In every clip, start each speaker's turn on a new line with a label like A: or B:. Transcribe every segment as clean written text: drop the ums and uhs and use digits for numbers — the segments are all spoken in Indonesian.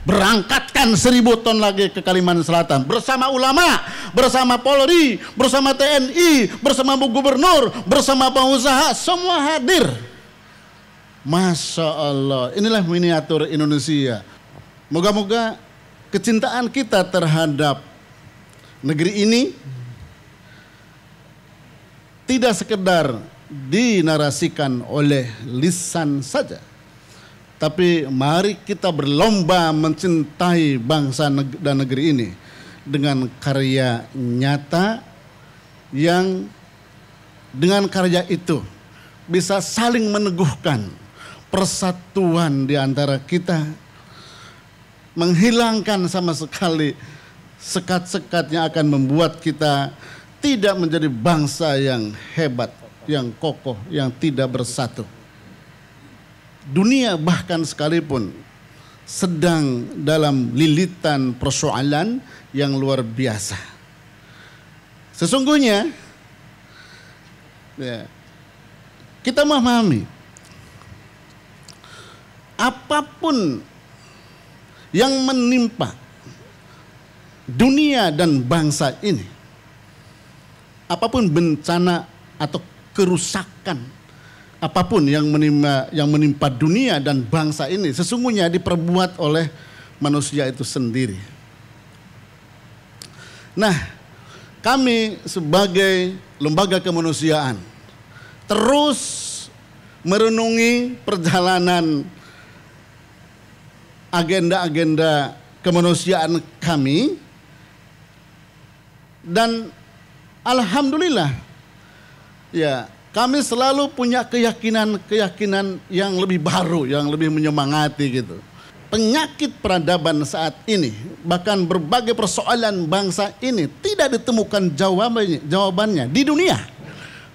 A: berangkatkan 1000 ton lagi ke Kalimantan Selatan bersama ulama, bersama Polri, bersama TNI, bersama Bu Gubernur, bersama pengusaha, semua hadir. Masya Allah, inilah miniatur Indonesia. Moga-moga kecintaan kita terhadap negeri ini tidak sekedar dinarasikan oleh lisan saja, tapi mari kita berlomba mencintai bangsa dan negeri ini dengan karya nyata yang dengan karya itu bisa saling meneguhkan persatuan di antara kita, menghilangkan sama sekali sekat-sekat yang akan membuat kita tidak menjadi bangsa yang hebat, yang kokoh, yang tidak bersatu. Dunia bahkan sekalipun sedang dalam lilitan persoalan yang luar biasa. Sesungguhnya ya, kita memahami apapun yang menimpa dunia dan bangsa ini, apapun bencana atau kerusakan, apapun yang menimpa dunia dan bangsa ini, sesungguhnya diperbuat oleh manusia itu sendiri. Nah, kami sebagai lembaga kemanusiaan terus merenungi perjalanan agenda-agenda kemanusiaan kami, dan alhamdulillah ya, kami selalu punya keyakinan yang lebih baru, yang lebih menyemangati gitu. Penyakit peradaban saat ini, bahkan berbagai persoalan bangsa ini tidak ditemukan jawabannya di dunia.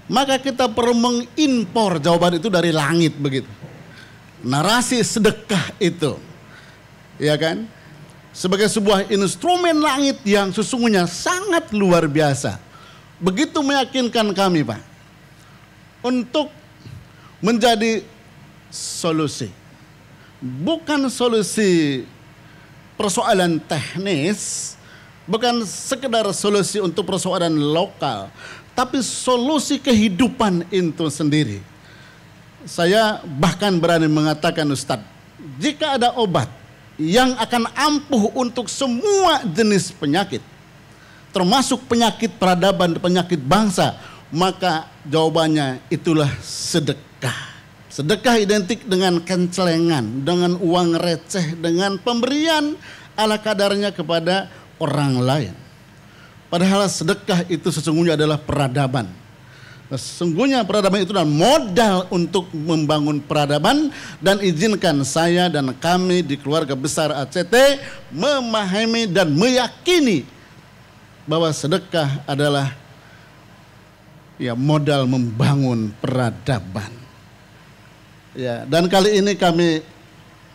A: Maka kita perlu mengimpor jawaban itu dari langit begitu. Narasi sedekah itu, ya kan, sebagai sebuah instrumen langit yang sesungguhnya sangat luar biasa. Begitu meyakinkan kami, Pak, untuk menjadi solusi. Bukan solusi persoalan teknis, bukan sekedar solusi untuk persoalan lokal, tapi solusi kehidupan itu sendiri. Saya bahkan berani mengatakan, Ustadz, jika ada obat yang akan ampuh untuk semua jenis penyakit, termasuk penyakit peradaban, penyakit bangsa, maka jawabannya itulah sedekah. Sedekah identik dengan kencelengan, dengan uang receh, dengan pemberian ala kadarnya kepada orang lain. Padahal sedekah itu sesungguhnya adalah peradaban. Sesungguhnya peradaban itu adalah modal untuk membangun peradaban, dan izinkan saya dan kami di keluarga besar ACT memahami dan meyakini bahwa sedekah adalah ya modal membangun peradaban. Ya, dan kali ini kami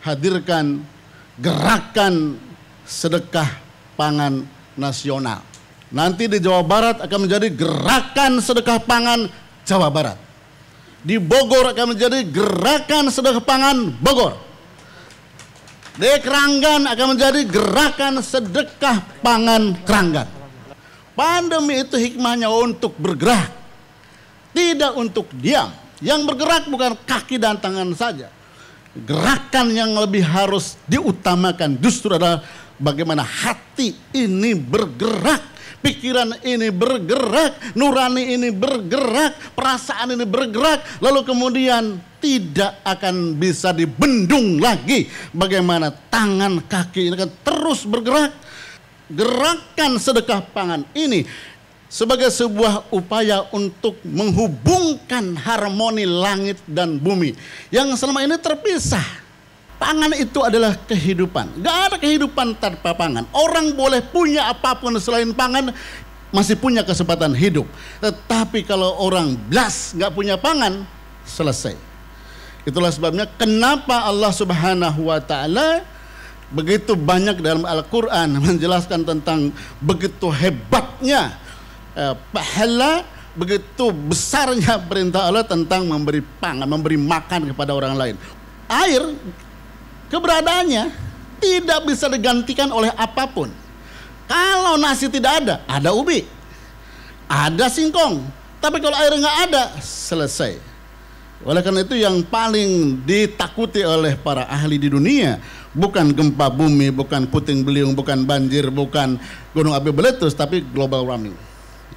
A: hadirkan gerakan sedekah pangan nasional. Nanti di Jawa Barat akan menjadi gerakan sedekah pangan Jawa Barat. Di Bogor akan menjadi gerakan sedekah pangan Bogor. Di Keranggan akan menjadi gerakan sedekah pangan Keranggan. Pandemi itu hikmahnya untuk bergerak, tidak untuk diam. Yang bergerak bukan kaki dan tangan saja. Gerakan yang lebih harus diutamakan justru adalah bagaimana hati ini bergerak, pikiran ini bergerak, nurani ini bergerak, perasaan ini bergerak, lalu kemudian tidak akan bisa dibendung lagi bagaimana tangan kaki ini akan terus bergerak. Gerakan sedekah pangan ini sebagai sebuah upaya untuk menghubungkan harmoni langit dan bumi yang selama ini terpisah. Pangan itu adalah kehidupan. Gak ada kehidupan tanpa pangan. Orang boleh punya apapun selain pangan, masih punya kesempatan hidup. Tetapi kalau orang blas gak punya pangan, selesai. Itulah sebabnya kenapa Allah Subhanahu wa ta'ala begitu banyak dalam Al-Quran menjelaskan tentang begitu hebatnya pahala, begitu besarnya perintah Allah tentang memberi pangan, memberi makan kepada orang lain. Air, keberadaannya tidak bisa digantikan oleh apapun. Kalau nasi tidak ada ubi, ada singkong. Tapi kalau air nggak ada, selesai. Oleh karena itu yang paling ditakuti oleh para ahli di dunia bukan gempa bumi, bukan puting beliung, bukan banjir, bukan gunung api meletus, tapi global warming.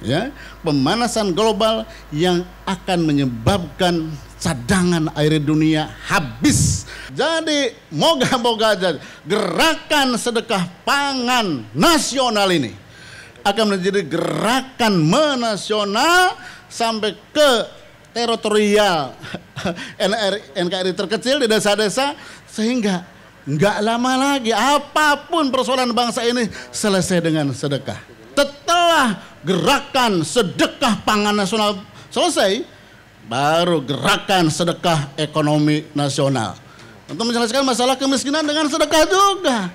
A: Ya, pemanasan global yang akan menyebabkan cadangan air dunia habis. Jadi moga-moga aja gerakan sedekah pangan nasional ini akan menjadi gerakan menasional sampai ke teritorial NKRI terkecil di desa-desa, sehingga nggak lama lagi apapun persoalan bangsa ini selesai dengan sedekah. Setelah gerakan sedekah pangan nasional selesai, baru gerakan sedekah ekonomi nasional untuk menyelesaikan masalah kemiskinan dengan sedekah juga.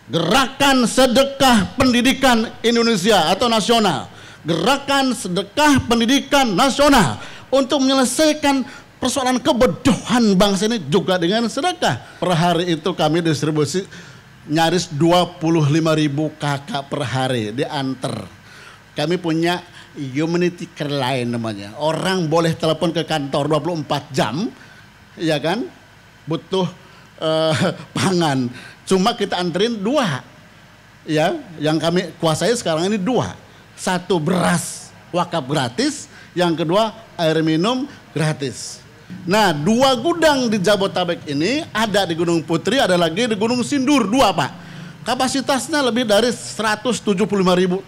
A: Gerakan sedekah pendidikan Indonesia atau nasional, gerakan sedekah pendidikan nasional untuk menyelesaikan persoalan kebodohan bangsa ini juga dengan sedekah. Per hari itu kami distribusi nyaris 25.000 kakak per hari diantar. Kami punya humanity care line namanya. Orang boleh telepon ke kantor 24 jam, ya kan? Butuh pangan. Cuma kita anterin 2. Ya, yang kami kuasai sekarang ini 2. 1 beras wakaf gratis, yang kedua air minum gratis. Nah, 2 gudang di Jabotabek ini, ada di Gunung Putri, ada lagi di Gunung Sindur 2, Pak. Kapasitasnya lebih dari 175.000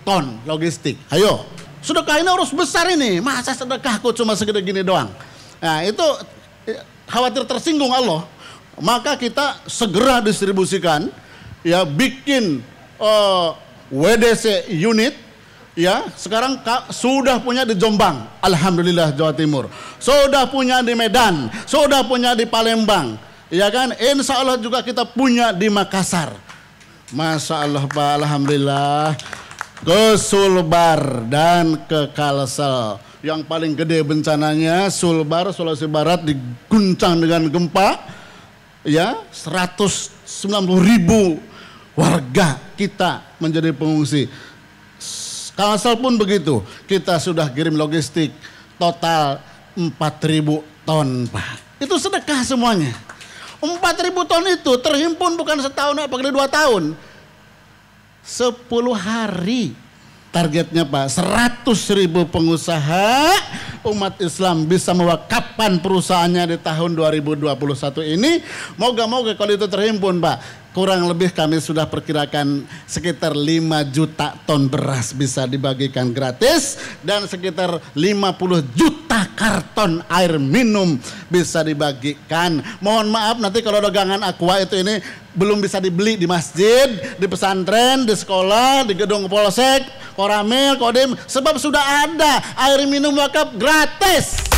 A: ton logistik. Ayo, sedekah ini harus besar ini. Masa sedekahku cuma segede gini doang? Nah, itu khawatir tersinggung Allah. Maka kita segera distribusikan, ya, bikin WDC unit. Ya, sekarang sudah punya di Jombang, alhamdulillah Jawa Timur. Sudah punya di Medan, sudah punya di Palembang. Ya kan, insya Allah juga kita punya di Makassar. Masya Allah Pak, alhamdulillah. Ke Sulbar dan ke Kalsel. Yang paling gede bencananya Sulbar, Sulawesi Barat, diguncang dengan gempa. Ya, 190.000 warga kita menjadi pengungsi. Kalsel pun begitu, kita sudah kirim logistik total 4.000 ton, Pak. Itu sedekah semuanya. 4.000 ton itu terhimpun bukan setahun, apalagi 2 tahun. 10 hari targetnya, Pak. 100.000 pengusaha umat Islam bisa mewakafkan perusahaannya di tahun 2021 ini. Moga-moga kalau itu terhimpun, Pak, kurang lebih kami sudah perkirakan sekitar 5 juta ton beras bisa dibagikan gratis, dan sekitar 50 juta karton air minum bisa dibagikan. Mohon maaf nanti kalau dagangan Aqua itu ini belum bisa dibeli di masjid, di pesantren, di sekolah, di gedung polsek, Koramil, Kodim, sebab sudah ada air minum wakaf gratis.